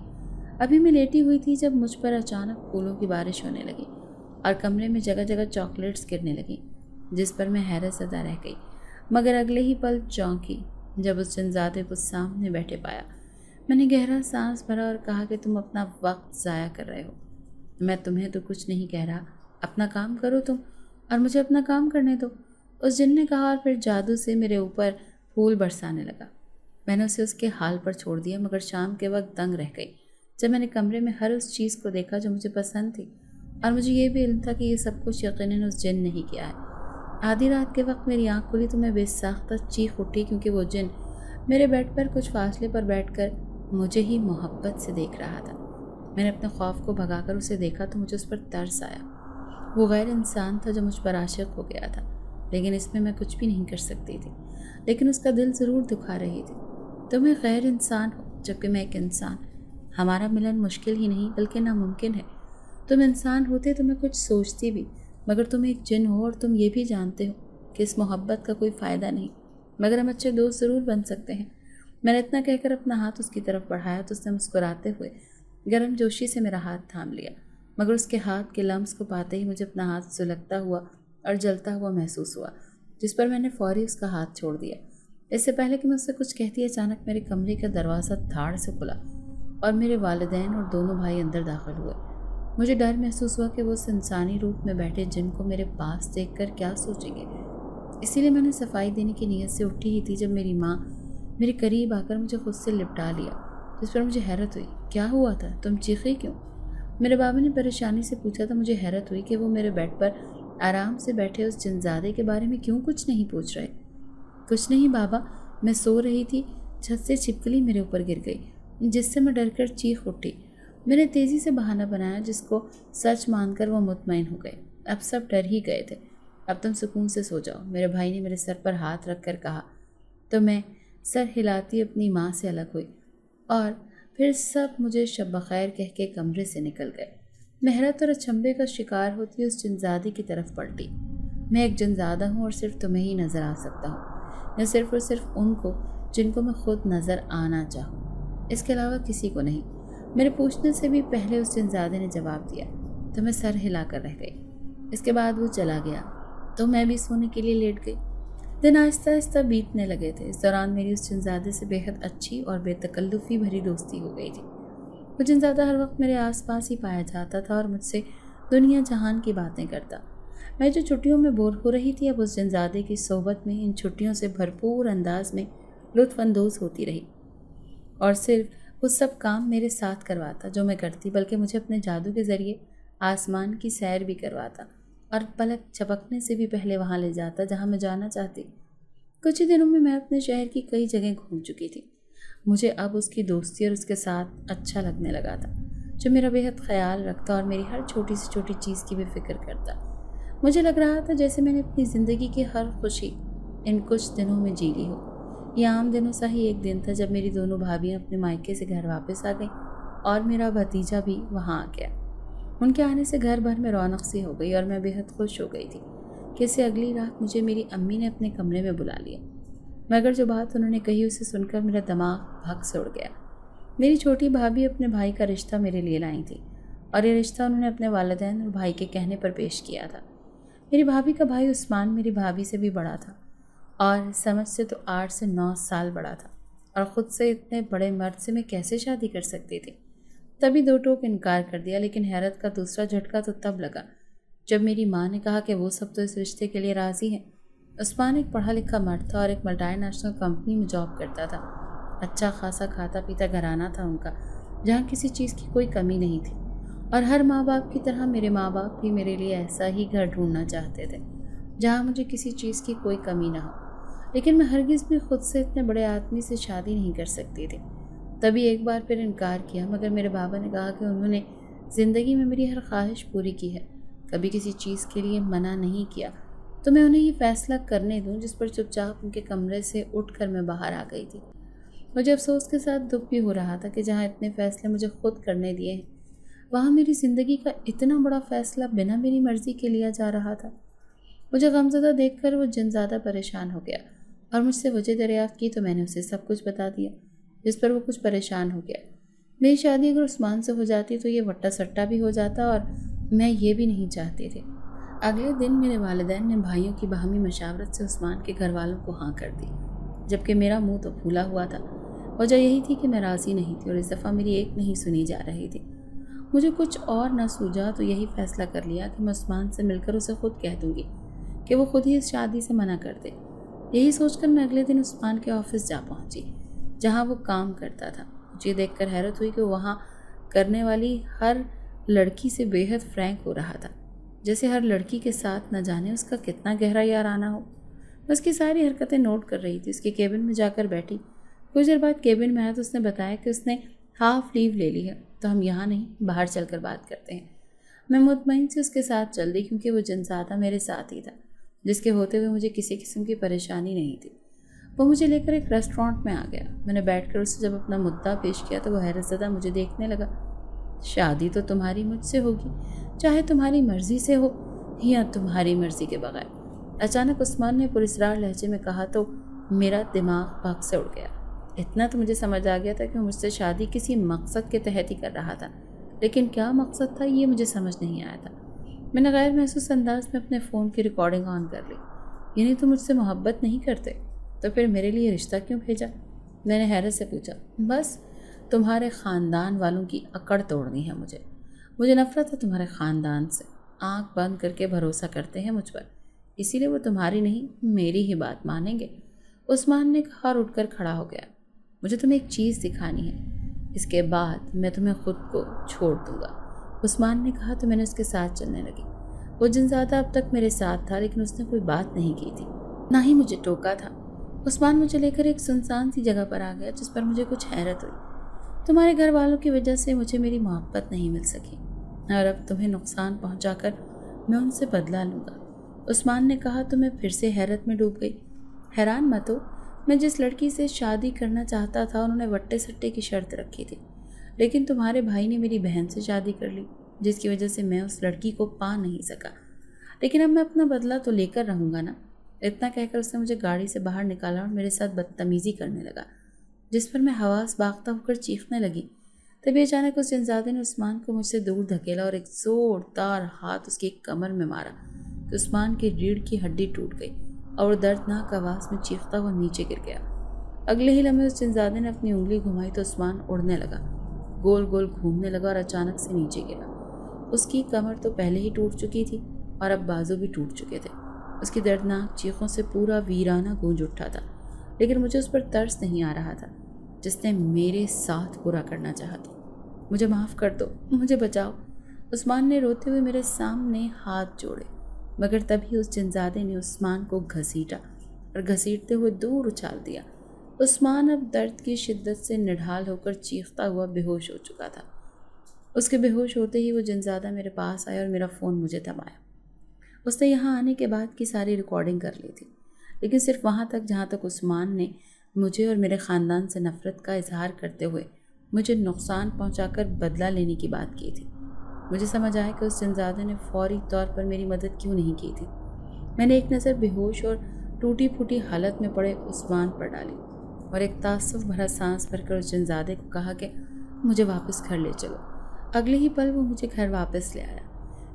अभी मैं लेटी हुई थी जब मुझ पर अचानक फूलों की बारिश होने लगी और कमरे में जगह जगह चॉकलेट्स गिरने लगी, जिस पर मैं हैरत ज़दा रह गई। मगर अगले ही पल चौंकी जब उस जिनज़ादे को सामने बैठे पाया। मैंने गहरा सांस भरा और कहा कि तुम अपना वक्त ज़ाया कर रहे हो। मैं तुम्हें तो कुछ नहीं कह रहा, अपना काम करो तुम और मुझे अपना काम करने दो, उस जिन ने कहा और फिर जादू से मेरे ऊपर फूल बरसाने लगा। मैंने उसे उसके हाल पर छोड़ दिया, मगर शाम के वक्त दंग रह गई जब मैंने कमरे में हर उस चीज़ को देखा जो मुझे पसंद थी और मुझे ये भी इल्म था कि ये सब कुछ यकीनन उस जिन ने ही किया है। आधी रात के वक्त मेरी आँख खुली तो मैं बेसाख्ता चीख उठी, क्योंकि वो जिन मेरे बेड पर कुछ फासले पर बैठकर मुझे ही मोहब्बत से देख रहा था। मैंने अपने खौफ को भगाकर उसे देखा तो मुझे उस पर तरस आया। वो गैर इंसान था जो मुझ पर आशिक हो गया था, लेकिन इसमें मैं कुछ भी नहीं कर सकती थी। लेकिन उसका दिल ज़रूर दुखा रही थी। तुम एक गैर इंसान हो जबकि मैं एक इंसान। हमारा मिलन मुश्किल ही नहीं बल्कि नामुमकिन है। तुम इंसान होते तो मैं कुछ सोचती भी, मगर तुम एक जिन हो और तुम ये भी जानते हो कि इस मोहब्बत का कोई फ़ायदा नहीं, मगर हम अच्छे दोस्त ज़रूर बन सकते हैं। मैंने इतना कहकर अपना हाथ उसकी तरफ बढ़ाया तो उसने मुस्कुराते हुए गर्म जोशी से मेरा हाथ थाम लिया, मगर उसके हाथ के लम्स को पाते ही मुझे अपना हाथ सुलगता हुआ और जलता हुआ महसूस हुआ, जिस पर मैंने फौरी उसका हाथ छोड़ दिया। इससे पहले कि मैं उससे कुछ कहती अचानक मेरे कमरे का दरवाज़ा धाड़ से खुला और मेरे वालिदैन और दोनों भाई अंदर दाखिल हुए। मुझे डर महसूस हुआ कि वो उस इंसानी रूप में बैठे जिन को मेरे पास देखकर क्या सोचेंगे। इसीलिए मैंने सफाई देने की नीयत से उठी ही थी जब मेरी माँ मेरे करीब आकर मुझे खुद से लिपटा लिया, जिस पर मुझे हैरत हुई। क्या हुआ था, तुम चीखी क्यों? मेरे बाबा ने परेशानी से पूछा तो मुझे हैरत हुई कि वो मेरे बेड पर आराम से बैठे उस जिनज़ादे के बारे में क्यों कुछ नहीं पूछ रहे। कुछ नहीं बाबा, मैं सो रही थी, छत से छिपकली मेरे ऊपर गिर गई, जिससे मैं डर कर चीख उठी। मैंने तेज़ी से बहाना बनाया, जिसको सच मानकर वो मुतमईन हो गए। अब सब डर ही गए थे। अब तुम सुकून से सो जाओ, मेरे भाई ने मेरे सर पर हाथ रख कर कहा। तो मैं सर हिलाती अपनी माँ से अलग हुई और फिर सब मुझे शब बखैर कह के कमरे से निकल गए। मैं हैरत और अचंभे का शिकार होती उस जिनज़ादी की तरफ पलटी। मैं एक जिनज़ादा हूँ और सिर्फ तुम्हें ही नज़र आ सकता हूँ। या सिर्फ और सिर्फ उनको जिनको मैं खुद नज़र आना चाहूँ, इसके अलावा किसी को नहीं। मेरे पूछने से भी पहले उस जिनज़ादे ने जवाब दिया तो मैं सर हिलाकर रह गई। इसके बाद वो चला गया तो मैं भी सोने के लिए लेट गई। दिन आहिस्ता आहिस्ता बीतने लगे थे। इस दौरान मेरी उस जिनज़ादे से बेहद अच्छी और बेतकल्लुफ़ी भरी दोस्ती हो गई थी। वो जिनज़ादा हर वक्त मेरे आसपास ही पाया जाता था और मुझसे दुनिया जहान की बातें करता। मैं जो छुट्टियों में बोर हो रही थी, अब उस जिनज़ादे की सोहबत में इन छुट्टियों से भरपूर अंदाज में लुत्फ़ अंदोज़ होती रही। और सिर्फ वो सब काम मेरे साथ करवाता जो मैं करती, बल्कि मुझे अपने जादू के ज़रिए आसमान की सैर भी करवाता और पलक झपकने से भी पहले वहाँ ले जाता जहाँ मैं जाना चाहती। कुछ ही दिनों में मैं अपने शहर की कई जगह घूम चुकी थी। मुझे अब उसकी दोस्ती और उसके साथ अच्छा लगने लगा था, जो मेरा बेहद ख्याल रखता और मेरी हर छोटी से छोटी चीज़ की भी फिक्र करता। मुझे लग रहा था जैसे मैंने अपनी ज़िंदगी की हर खुशी इन कुछ दिनों में जी ली हो। ये आम दिनों सा ही एक दिन था जब मेरी दोनों भाभियाँ अपने मायके से घर वापस आ गईं और मेरा भतीजा भी वहाँ आ गया। उनके आने से घर भर में रौनक सी हो गई और मैं बेहद खुश हो गई थी। कैसे अगली रात मुझे मेरी अम्मी ने अपने कमरे में बुला लिया, मगर जो बात उन्होंने कही उसे सुनकर मेरा दिमाग भग से उड़ गया। मेरी छोटी भाभी अपने भाई का रिश्ता मेरे लिए लाई थी और ये रिश्ता उन्होंने अपने वालिदैन और भाई के कहने पर पेश किया था। मेरी भाभी का भाई उस्मान मेरी भाभी से भी बड़ा था और समझ से तो 8 से 9 साल बड़ा था, और ख़ुद से इतने बड़े मर्द से मैं कैसे शादी कर सकती थी। तभी दो टोक इनकार कर दिया, लेकिन हैरत का दूसरा झटका तो तब लगा जब मेरी माँ ने कहा कि वो सब तो इस रिश्ते के लिए राज़ी हैं। उस्मान एक पढ़ा लिखा मर्द था और एक मल्टीनेशनल कंपनी में जॉब करता था। अच्छा खासा खाता पीता घराना था उनका, जहाँ किसी चीज़ की कोई कमी नहीं थी। और हर माँ बाप की तरह मेरे माँ बाप भी मेरे लिए ऐसा ही घर ढूंढना चाहते थे जहाँ मुझे किसी चीज़ की कोई कमी ना हो। लेकिन मैं हरगिज़ भी खुद से इतने बड़े आदमी से शादी नहीं कर सकती थी। तभी एक बार फिर इनकार किया, मगर मेरे बाबा ने कहा कि उन्होंने ज़िंदगी में मेरी हर ख्वाहिश पूरी की है, कभी किसी चीज़ के लिए मना नहीं किया, तो मैं उन्हें ये फ़ैसला करने दूँ। जिस पर चुपचाप उनके कमरे से उठकर मैं बाहर आ गई थी। मुझे अफसोस के साथ दुख भी हो रहा था कि जहाँ इतने फ़ैसले मुझे खुद करने दिए हैं, वहाँ मेरी ज़िंदगी का इतना बड़ा फ़ैसला बिना मेरी मर्ज़ी के लिया जा रहा था। मुझे गमज़दा देखकर वो जिनज़ादा परेशान हो गया और मुझसे वजह दरियाफ़्त की तो मैंने उसे सब कुछ बता दिया, जिस पर वो कुछ परेशान हो गया। मेरी शादी अगर उस्मान से हो जाती तो ये वट्टा सट्टा भी हो जाता और मैं ये भी नहीं चाहती थी। अगले दिन मेरे वालिदैन ने भाइयों की बाहमी मशावरत से उस्मान के घर वालों को हाँ कर दी, जबकि मेरा मुंह तो फूला हुआ था। वजह यही थी कि मैं राज़ी नहीं थी और इस दफ़ा मेरी एक नहीं सुनी जा रही थी। मुझे कुछ और न सूझा तो यही फ़ैसला कर लिया कि मैं उस्मान से मिलकर उसे खुद कह दूँगी कि वो खुद ही इस शादी से मना कर दे। यही सोचकर मैं अगले दिन उस्मान के ऑफिस जा पहुँची, जहाँ वो काम करता था। मुझे देखकर हैरत हुई कि वो वहाँ करने वाली हर लड़की से बेहद फ्रैंक हो रहा था, जैसे हर लड़की के साथ न जाने उसका कितना गहरा याराना हो। मैं उसकी सारी हरकतें नोट कर रही थी। उसके केबिन में जाकर बैठी। कुछ देर बाद केबिन में आया तो उसने बताया कि उसने हाफ़ लीव ले ली है, तो हम यहाँ नहीं बाहर चलकर बात करते हैं। मैं मुतमईन से उसके साथ चल दी, क्योंकि वो जिनज़ादा मेरे साथ ही था, जिसके होते हुए मुझे किसी किस्म की परेशानी नहीं थी। वो मुझे लेकर एक रेस्टोरेंट में आ गया। मैंने बैठकर उससे जब अपना मुद्दा पेश किया तो वो हैरतज़दा मुझे देखने लगा। शादी तो तुम्हारी मुझसे होगी, चाहे तुम्हारी मर्ज़ी से हो या तुम्हारी मर्ज़ी के बगैर, अचानक उस्मान ने पुरस्रार लहजे में कहा तो मेरा दिमाग भग से उड़ गया। इतना तो मुझे समझ आ गया था कि मुझसे शादी किसी मकसद के तहत ही कर रहा था, लेकिन क्या मकसद था ये मुझे समझ नहीं आया था। मैंने गैर महसूस अंदाज में अपने फ़ोन की रिकॉर्डिंग ऑन कर ली। यानी तो मुझसे मोहब्बत नहीं करते, तो फिर मेरे लिए रिश्ता क्यों भेजा? मैंने हैरत से पूछा। बस तुम्हारे ख़ानदान वालों की अकड़ तोड़नी है मुझे नफ़रत है तुम्हारे ख़ानदान से। आँख बंद करके भरोसा करते हैं मुझ पर, इसीलिए वो तुम्हारी नहीं मेरी ही बात मानेंगे। उस्मान ने कहा और उठकर खड़ा हो गया। मुझे तुम्हें एक चीज़ दिखानी है, इसके बाद मैं तुम्हें खुद को छोड़ दूँगा, उस्मान ने कहा तो मैंने उसके साथ चलने लगी। वो जिनज़ादा अब तक मेरे साथ था, लेकिन उसने कोई बात नहीं की थी, ना ही मुझे टोका था। उस्मान मुझे लेकर एक सुनसान सी जगह पर आ गया, जिस पर मुझे कुछ हैरत हुई। तुम्हारे घर वालों की वजह से मुझे मेरी मोहब्बत नहीं मिल सकी और अब तुम्हें नुकसान पहुंचाकर मैं उनसे बदला लूँगा, उस्मान ने कहा तो मैं फिर से हैरत में डूब गई। हैरान मत हो, मैं जिस लड़की से शादी करना चाहता था उन्होंने वट्टे सट्टे की शर्त रखी थी, लेकिन तुम्हारे भाई ने मेरी बहन से शादी कर ली, जिसकी वजह से मैं उस लड़की को पा नहीं सका। लेकिन अब मैं अपना बदला तो लेकर रहूँगा ना। اتنا کہہ کر اس نے مجھے گاڑی سے باہر نکالا اور میرے ساتھ بدتمیزی کرنے لگا، جس پر میں حواس باختہ ہو کر چیخنے لگی۔ تبھی اچانک اس جنزادے نے عثمان کو مجھ سے دور دھکیلا اور ایک زوردار ہاتھ اس کی کمر میں مارا کہ عثمان کی ریڑھ کی ہڈی ٹوٹ گئی اور وہ دردناک آواز میں چیختا ہوا نیچے گر گیا۔ اگلے ہی لمحے اس جنزادے نے اپنی انگلی گھمائی تو عثمان اڑنے لگا، گول گول گھومنے لگا اور اچانک سے نیچے گرا۔ اس کی کمر تو پہلے ہی ٹوٹ چکی تھی اور اب بازو بھی ٹوٹ چکے تھے۔ اس کی دردناک چیخوں سے پورا ویرانہ گونج اٹھا تھا، لیکن مجھے اس پر ترس نہیں آ رہا تھا جس نے میرے ساتھ برا کرنا چاہا تھا۔ مجھے معاف کر دو، مجھے بچاؤ، عثمان نے روتے ہوئے میرے سامنے ہاتھ جوڑے، مگر تبھی اس جنزادے نے عثمان کو گھسیٹا اور گھسیٹتے ہوئے دور اچھال دیا۔ عثمان اب درد کی شدت سے نڈھال ہو کر چیختا ہوا بے ہوش ہو چکا تھا۔ اس کے بے ہوش ہوتے ہی وہ جنزادہ میرے پاس آیا اور میرا فون مجھے تھمایا۔ اس نے یہاں آنے کے بعد کی ساری ریکارڈنگ کر لی تھی، لیکن صرف وہاں تک جہاں تک عثمان نے مجھے اور میرے خاندان سے نفرت کا اظہار کرتے ہوئے مجھے نقصان پہنچا کر بدلہ لینے کی بات کی تھی۔ مجھے سمجھ آیا کہ اس جنزادے نے فوری طور پر میری مدد کیوں نہیں کی تھی۔ میں نے ایک نظر بے ہوش اور ٹوٹی پھوٹی حالت میں پڑے عثمان پر ڈالی اور ایک تعصب بھرا سانس بھر کر اس جنزادے کو کہا کہ مجھے واپس گھر لے چلو۔ اگلے ہی پل وہ مجھے گھر واپس لے آیا۔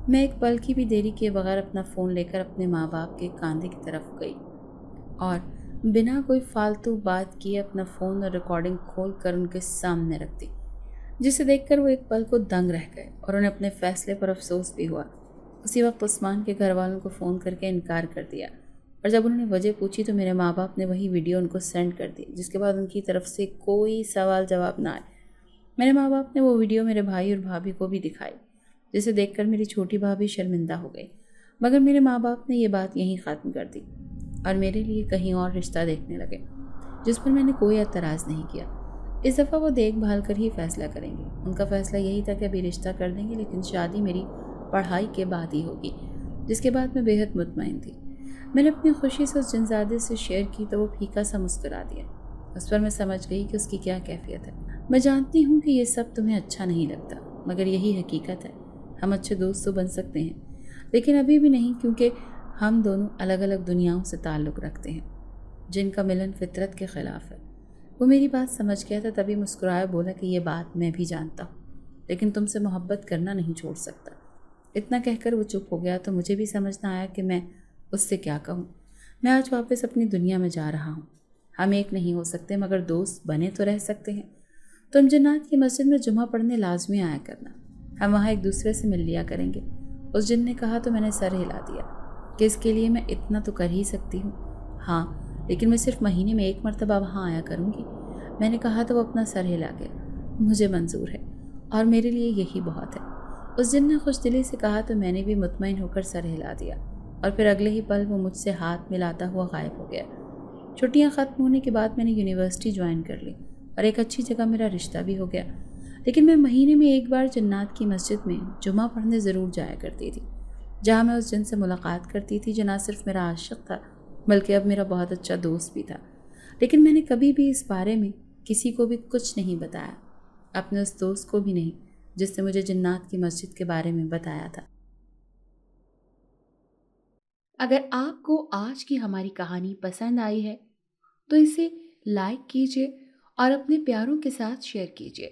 میں ایک پل کی بھی دیری کیے بغیر اپنا فون لے کر اپنے ماں باپ کے کاندھے کی طرف گئی اور بنا کوئی فالتو بات کیے اپنا فون اور ریکارڈنگ کھول کر ان کے سامنے رکھ دی، جسے دیکھ کر وہ ایک پل کو دنگ رہ گئے اور انہیں اپنے فیصلے پر افسوس بھی ہوا۔ اسی وقت عثمان کے گھر والوں کو فون کر کے انکار کر دیا، اور جب انہوں نے وجہ پوچھی تو میرے ماں باپ نے وہی ویڈیو ان کو سینڈ کر دی، جس کے بعد ان کی طرف سے کوئی سوال جواب نہ آئے۔ میرے ماں باپ نے وہ ویڈیو میرے بھائی اور بھابھی کو بھی دکھائی، جسے دیکھ کر میری چھوٹی بھابھی شرمندہ ہو گئی، مگر میرے ماں باپ نے یہ بات یہیں ختم کر دی اور میرے لیے کہیں اور رشتہ دیکھنے لگے، جس پر میں نے کوئی اعتراض نہیں کیا۔ اس دفعہ وہ دیکھ بھال کر ہی فیصلہ کریں گے۔ ان کا فیصلہ یہی تھا کہ ابھی رشتہ کر دیں گے، لیکن شادی میری پڑھائی کے بعد ہی ہوگی، جس کے بعد میں بے حد مطمئن تھی۔ میں نے اپنی خوشی سے اس جنزادے سے شیئر کی تو وہ پھیکا سا مسکرا دیا۔ اس پر میں سمجھ گئی کہ اس کی کیا کیفیت ہے۔ میں جانتی ہوں کہ یہ سب تمہیں اچھا نہیں لگتا، مگر یہی حقیقت ہے۔ ہم اچھے دوست تو بن سکتے ہیں، لیکن ابھی بھی نہیں، کیونکہ ہم دونوں الگ الگ دنیاؤں سے تعلق رکھتے ہیں جن کا ملن فطرت کے خلاف ہے۔ وہ میری بات سمجھ گیا تھا، تبھی مسکرایا بولا کہ یہ بات میں بھی جانتا ہوں، لیکن تم سے محبت کرنا نہیں چھوڑ سکتا۔ اتنا کہہ کر وہ چپ ہو گیا تو مجھے بھی سمجھ نہ آیا کہ میں اس سے کیا کہوں۔ میں آج واپس اپنی دنیا میں جا رہا ہوں۔ ہم ایک نہیں ہو سکتے، مگر دوست بنے تو رہ سکتے ہیں۔ تم جنات کی مسجد میں جمعہ پڑھنے لازمی آیا کرنا، ہم وہاں ایک دوسرے سے مل لیا کریں گے۔ اس جن نے کہا تو میں نے سر ہلا دیا کہ اس کے لیے میں اتنا تو کر ہی سکتی ہوں۔ ہاں، لیکن میں صرف مہینے میں ایک مرتبہ وہاں آیا کروں گی۔ میں نے کہا تو وہ اپنا سر ہلا گیا۔ مجھے منظور ہے اور میرے لیے یہی بہت ہے۔ اس جن نے خوش دلی سے کہا تو میں نے بھی مطمئن ہو کر سر ہلا دیا، اور پھر اگلے ہی پل وہ مجھ سے ہاتھ ملاتا ہوا غائب ہو گیا۔ چھٹیاں ختم ہونے کے بعد میں نے یونیورسٹی جوائن کر لی اور ایک اچھی جگہ میرا رشتہ بھی ہو گیا، لیکن میں مہینے میں ایک بار جنات کی مسجد میں جمعہ پڑھنے ضرور جایا کرتی تھی، جہاں میں اس جن سے ملاقات کرتی تھی جو نہ صرف میرا عاشق تھا بلکہ اب میرا بہت اچھا دوست بھی تھا۔ لیکن میں نے کبھی بھی اس بارے میں کسی کو بھی کچھ نہیں بتایا، اپنے اس دوست کو بھی نہیں جس نے مجھے جنات کی مسجد کے بارے میں بتایا تھا۔ اگر آپ کو آج کی ہماری کہانی پسند آئی ہے تو اسے لائک کیجیے اور اپنے پیاروں کے ساتھ شیئر کیجیے۔